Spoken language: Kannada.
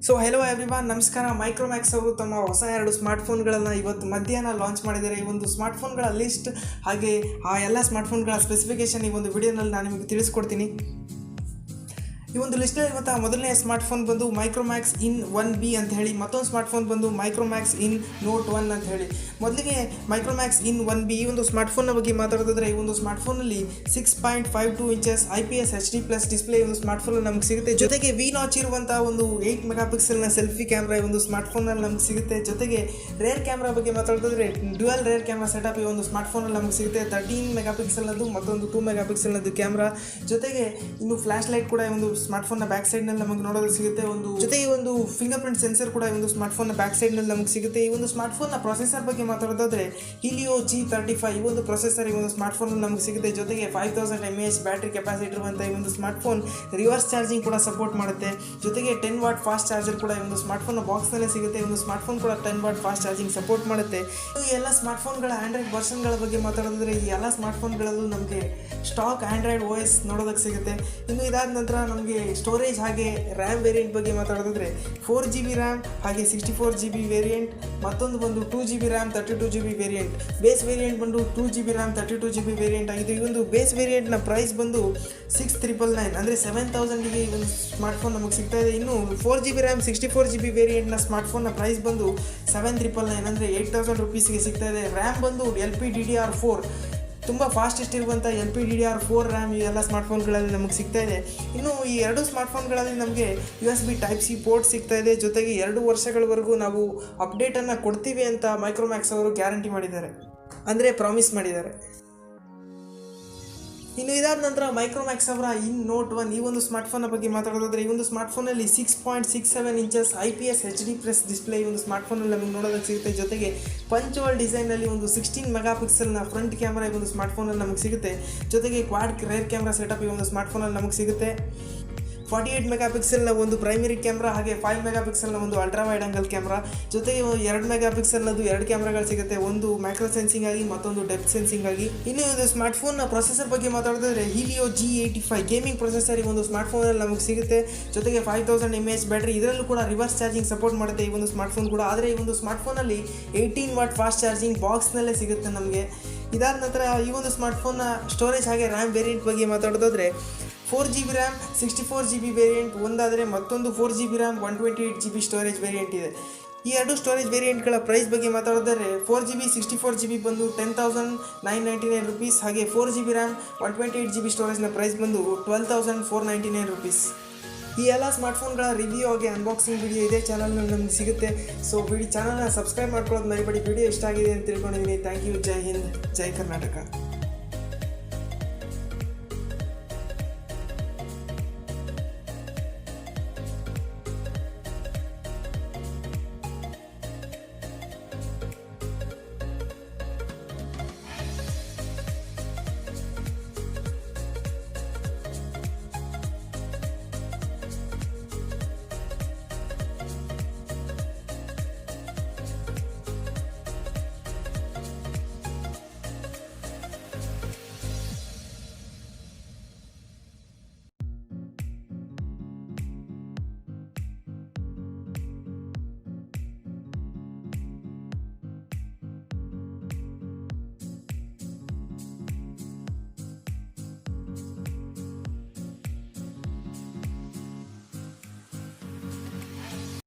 ಸೊ ಹೆಲೋ ಎವ್ರಿವಾನ್, ನಮಸ್ಕಾರ. ಮೈಕ್ರೋಮ್ಯಾಕ್ಸ್ ಅವರು ತಮ್ಮ ಹೊಸ 2 ಸ್ಮಾರ್ಟ್ಫೋನ್ಗಳನ್ನು ಇವತ್ತು ಮಧ್ಯಾಹ್ನ ಲಾಂಚ್ ಮಾಡಿದ್ದಾರೆ. ಈ ಒಂದು ಸ್ಮಾರ್ಟ್ಫೋನ್ಗಳ ಲಿಸ್ಟ್ ಹಾಗೆ ಆ ಎಲ್ಲ ಸ್ಮಾರ್ಟ್ಫೋನ್ಗಳ ಸ್ಪೆಸಿಫಿಕೇಷನ್ ಈ ಒಂದು ವಿಡಿಯೋನಲ್ಲಿ ನಾನು ನಿಮಗೆ ತಿಳಿಸ್ಕೊಡ್ತೀನಿ. ಈ ಒಂದು ಲಿಸ್ಟ್ನಲ್ಲಿರುವಂಥ ಮೊದಲನೇ ಸ್ಮಾರ್ಟ್ಫೋನ್ ಬಂದು ಮೈಕ್ರೋಮ್ಯಾಕ್ಸ್ ಇನ್ 1B ಅಂತ ಹೇಳಿ, ಮತ್ತೊಂದು ಸ್ಮಾರ್ಟ್ಫೋನ್ ಬಂದು ಮೈಕ್ರೋಮ್ಯಾಕ್ಸ್ ಇನ್ ನೋಟ್ 1 ಅಂತ ಹೇಳಿ. ಮೊದಲಿಗೆ ಮೈಕ್ರೋಮ್ಯಾಕ್ಸ್ ಇನ್ 1B ಈ ಒಂದು ಸ್ಮಾರ್ಟ್ಫೋನ್ನ ಬಗ್ಗೆ ಮಾತಾಡೋದಾದರೆ, ಈ ಒಂದು ಸ್ಮಾರ್ಟ್ಫೋನಲ್ಲಿ 6.52 ಇಂಚಸ್ IPS HD+ ಡಿಸ್ಪ್ಲೇ ಈ ಒಂದು ಸ್ಮಾರ್ಟ್ಫೋನಲ್ಲಿ ನಮಗೆ ಸಿಗುತ್ತೆ. ಜೊತೆಗೆ ವಿ ನಾಚ್ ಇರುವಂಥ ಒಂದು 8 ಮೆಗಾಪಿಕ್ಸೆಲ್ನ ಸೆಲ್ಫಿ ಕ್ಯಾಮ್ರಾ ಈ ಒಂದು ಸ್ಮಾರ್ಟ್ಫೋನಲ್ಲಿ ನಮಗೆ ಸಿಗುತ್ತೆ. ಜೊತೆಗೆ ರೇರ್ ಕ್ಯಾಮ್ರಾ ಬಗ್ಗೆ ಮಾತಾಡೋದಾದರೆ, ಡ್ಯುಯಲ್ ರೇರ್ ಕ್ಯಾಮ್ರಾ ಸೆಟಪ್ ಈ ಒಂದು ಸ್ಮಾರ್ಟ್ಫೋನಲ್ಲಿ ನಮಗೆ ಸಿಗುತ್ತೆ. 13 ಮೆಗಾಪಿಕ್ಸೆಲ್ನದು ಮತ್ತೊಂದು 2 ಮೆಗಾಪಿಕ್ಸೆಲ್ನದು ಕ್ಯಾಮ್ರಾ. ಜೊತೆಗೆ ಇನ್ನು ಫ್ಲಾಶ್ ಲೈಟ್ ಕೂಡ ಈ ಒಂದು ಸ್ಮಾರ್ಟ್ಫೋನ್ನ ಬ್ಯಾಕ್ ಸೈಡ್ನಲ್ಲಿ ನಮಗೆ ನೋಡೋದು ಸಿಗುತ್ತೆ. ಜೊತೆಗೆ ಒಂದು ಫಿಂಗರ್ ಪ್ರಿಂಟ್ ಸೆನ್ಸರ್ ಕೂಡ ಈ ಒಂದು ಸ್ಮಾರ್ಟ್ಫೋನ್ನ ಬ್ಯಾಕ್ ಸೈಡ್ನಲ್ಲಿ ನಮಗೆ ಸಿಗುತ್ತೆ. ಈ ಒಂದು ಸ್ಮಾರ್ಟ್ಫೋನ್ನ ಪ್ರೊಸೆಸರ್ ಬಗ್ಗೆ ಮಾತಾಡೋದಾದ್ರೆ Helio G35 ಈ ಒಂದು ಪ್ರೊಸೆಸರ್ ಈ ಒಂದು ಸ್ಮಾರ್ಟ್ಫೋನಲ್ಲಿ ನಮಗೆ ಸಿಗುತ್ತೆ. ಜೊತೆಗೆ 5000 mAh ಬ್ಯಾಟ್ರಿ ಕೆಪಾಸಿಟಿ ಇರುವಂಥ ಈ ಒಂದು ಸ್ಮಾರ್ಟ್ಫೋನ್ ರಿವರ್ಸ್ ಚಾರ್ಜಿಂಗ್ ಕೂಡ ಸಪೋರ್ಟ್ ಮಾಡುತ್ತೆ. ಜೊತೆಗೆ 10 ವಾಟ್ ಫಾಸ್ಟ್ ಚಾರ್ಜರ್ ಕೂಡ ಈ ಒಂದು ಸ್ಮಾರ್ಟ್ಫೋನ್ನ ಬಾಕ್ಸ್ನಲ್ಲೇ ಸಿಗುತ್ತೆ. ಈ ಒಂದು ಸ್ಮಾರ್ಟ್ಫೋನ್ ಕೂಡ 10 ವಾಟ್ ಫಾಸ್ಟ್ ಚಾರ್ಜಿಂಗ್ ಸಪೋರ್ಟ್ ಮಾಡುತ್ತೆ. ಈ ಎಲ್ಲ ಸ್ಮಾರ್ಟ್ಫೋನ್ಗಳ ಆಂಡ್ರಾಯ್ಡ್ ವರ್ಷನ್ಗಳ ಬಗ್ಗೆ ಮಾತಾಡೋದಾದ್ರೆ, ಈ ಎಲ್ಲ ಸ್ಮಾರ್ಟ್ಫೋನ್ಗಳಲ್ಲೂ ನಮಗೆ ಸ್ಟಾಕ್ ಆಂಡ್ರಾಯ್ಡ್ OS ನೋಡೋದಕ್ಕೆ ಸಿಗುತ್ತೆ. ಇನ್ನು ಇದಾದ ನಂತರ ನಮಗೆ ಸ್ಟೋರೇಜ್ ಹಾಗೆ ರ್ಯಾಮ್ ವೇರಿಯಂಟ್ ಬಗ್ಗೆ ಮಾತಾಡೋದಾದ್ರೆ 4GB ರ್ಯಾಮ್ ಹಾಗೆ 64GB ವೇರಿಯಂಟ್, ಮತ್ತೊಂದು ಬಂದು 2GB RAM 32GB variant. Base variant ಬಂದು 2GB ರ್ಯಾಮ್ 32GB ವೇರಿಯಂಟ್ ಆಗಿದೆ. ಈ ಒಂದು ಬೇಸ್ ವೇರಿಯಂಟ್ನ ಪ್ರೈಸ್ ಬಂದು 6999 ಅಂದರೆ 7000ಗೆ ಈ ಒಂದು ಸ್ಮಾರ್ಟ್ಫೋನ್ ನಮಗೆ ಸಿಗ್ತಾ ಇದೆ. ಇನ್ನು 4GB ರ್ಯಾಮ್ 64GB ವೇರಿಯಂಟ್ನ ಸ್ಮಾರ್ಟ್ಫೋನ್ನ ಪ್ರೈಸ್ ಬಂದು 7999 ಅಂದರೆ 8000 ರುಪೀಸ್ಗೆ ಸಿಗ್ತಾ ಇದೆ. ರ್ಯಾಮ್ ಬಂದು LPDDR4 ತುಂಬ ಫಾಸ್ಟೆಸ್ಟ್ ಇರುವಂಥ LPDDR4 ರ್ಯಾಮ್ ಈ ಎಲ್ಲ ಸ್ಮಾರ್ಟ್ಫೋನ್ಗಳಲ್ಲಿ ನಮಗೆ ಸಿಗ್ತಾ ಇದೆ. ಇನ್ನು ಈ 2 ಸ್ಮಾರ್ಟ್ಫೋನ್ಗಳಲ್ಲಿ ನಮಗೆ USB Type-C ಪೋರ್ಟ್ ಸಿಗ್ತಾ ಇದೆ. ಜೊತೆಗೆ 2 ವರ್ಷಗಳವರೆಗೂ ನಾವು ಅಪ್ಡೇಟನ್ನು ಕೊಡ್ತೀವಿ ಅಂತ ಮೈಕ್ರೋಮ್ಯಾಕ್ಸ್ ಅವರು ಗ್ಯಾರಂಟಿ ಮಾಡಿದ್ದಾರೆ, ಅಂದರೆ ಪ್ರಾಮಿಸ್ ಮಾಡಿದ್ದಾರೆ. ಇನ್ನು ಇದಾದ ನಂತರ ಮೈಕ್ರೋಮ್ಯಾಕ್ಸ್ ಅವರ ಇನ್ ನೋಟ್ 1 ಈ ಒಂದು ಸ್ಮಾರ್ಟ್ಫೋನ್ನ ಬಗ್ಗೆ ಮಾತಾಡೋದಾದರೆ, ಈ ಒಂದು ಸ್ಮಾರ್ಟ್ಫೋನಲ್ಲಿ 6.67 ಇಂಚಸ್ IPS HD+ ಡಿಸ್ಪ್ಲೇ ಈ ಒಂದು ಸ್ಮಾರ್ಟ್ಫೋನಲ್ಲಿ ನಮಗೆ ನೋಡೋದಕ್ಕೆ ಸಿಗುತ್ತೆ. ಜೊತೆಗೆ ಪಂಚೋಲ್ ಡಿಸೈನಲ್ಲಿ ಒಂದು 16 ಮೆಗಾಪಿಕ್ಸೆಲ್ನ ಫ್ರಂಟ್ ಕ್ಯಾಮ್ರಾ ಈ ಒಂದು ಸ್ಮಾರ್ಟ್ಫೋನಲ್ಲಿ ನಮಗೆ ಸಿಗುತ್ತೆ. ಜೊತೆಗೆ ಕ್ವಾಡ್ ರೇರ್ ಕ್ಯಾಮ್ರಾ ಸೆಟಪ್ ಈ ಒಂದು ಸ್ಮಾರ್ಟ್ಫೋನಲ್ಲಿ ನಮಗೆ ಸಿಗುತ್ತೆ. 48 ಮೆಗಾಪಿಕ್ಸೆಲ್ನ ಒಂದು ಪ್ರೈಮರಿ ಕ್ಯಾಮ್ರಾ ಹಾಗೆ 5 ಮೆಗಾಪಿಕ್ಸೆಲ್ನ ಒಂದು ಅಲ್ಟ್ರಾ ವೈಡ್ ಆಂಗಲ್ ಕ್ಯಾಮ್ರಾ. ಜೊತೆಗೆ 2 ಮೆಗಾಪಿಕ್ಸೆಲ್ನದು 2 ಕ್ಯಾಮ್ರಾಗಳು ಸಿಗುತ್ತೆ, ಒಂದು ಮ್ಯಾಕ್ರೋ ಸೆನ್ಸಿಂಗ್ ಆಗಿ ಮತ್ತೊಂದು ಡೆಪ್ತ್ ಸೆನ್ಸಿಂಗ್ ಆಗಿ. ಇನ್ನು ಇದು ಸ್ಮಾರ್ಟ್ಫೋನ್ನ ಪ್ರೊಸೆಸರ್ ಬಗ್ಗೆ ಮಾತಾಡೋದಾದ್ರೆ, Helio G85 ಗೇಮಿಂಗ್ ಪ್ರೊಸೆಸರ್ ಈ ಒಂದು ಸ್ಮಾರ್ಟ್ಫೋನಲ್ಲಿ ನಮಗೆ ಸಿಗುತ್ತೆ. ಜೊತೆಗೆ 5000 mAh ಬ್ಯಾಟ್ರಿ, ಇದರಲ್ಲೂ ಕೂಡ ರಿವರ್ಸ್ ಚಾರ್ಜಿಂಗ್ ಸಪೋರ್ಟ್ ಮಾಡುತ್ತೆ ಈ ಒಂದು ಸ್ಮಾರ್ಟ್ಫೋನ್ ಕೂಡ. ಆದರೆ ಈ ಒಂದು ಸ್ಮಾರ್ಟ್ಫೋನಲ್ಲಿ 18 ವಾಟ್ ಫಾಸ್ಟ್ ಚಾರ್ಜಿಂಗ್ ಬಾಕ್ಸ್ನಲ್ಲೇ ಸಿಗುತ್ತೆ ನಮಗೆ. ಇದಾದ ನಂತರ ಈ ಒಂದು ಸ್ಮಾರ್ಟ್ಫೋನ್ನ ಸ್ಟೋರೇಜ್ ಹಾಗೆ ರ್ಯಾಮ್ ವೇರಿಯಂಟ್ ಬಗ್ಗೆ ಮಾತಾಡೋದಾದ್ರೆ, 4GB ರ್ಯಾಮ್ 64GB ವೇರಿಯಂಟ್ ಒಂದಾದರೆ, ಮತ್ತೊಂದು 4GB RAM 128GB storage variant ಇದೆ. ಈ 2 ಸ್ಟೋರೇಜ್ ವೇರಿಯಂಟ್ಗಳ ಪ್ರೈಸ್ ಬಗ್ಗೆ ಮಾತಾಡಿದರೆ, 4GB 64GB ಬಂದು 10,999 ರುಪೀಸ್, ಹಾಗೆ 4GB ರ್ಯಾಮ್ 128GB ಸ್ಟೋರೇಜ್ನ ಪ್ರೈಸ್ ಬಂದು 12,499 ರುಪೀಸ್. ಈ ಎಲ್ಲ ಸ್ಮಾರ್ಟ್ಫೋನ್ಗಳ ರಿವ್ಯೂ ಆಗಿ ಅನ್ಬಾಕ್ಸಿಂಗ್ ವಿಡಿಯೋ ಇದೇ ಚಾನಲ್ನಲ್ಲಿ ನಮಗೆ ಸಿಗುತ್ತೆ. ಸೊ ಚಾನಲ್ನ ಸಬ್ಸ್ಕ್ರೈಬ್ ಮಾಡ್ಕೊಳ್ಳೋದು ಮರಿಬೇಡಿ. ವಿಡಿಯೋ ಇಷ್ಟ ಆಗಿದೆ ಅಂತ ತಿಳ್ಕೊಂಡಿದ್ದೀನಿ. Thank you. ಜೈ ಹಿಂದ್, ಜೈ ಕರ್ನಾಟಕ.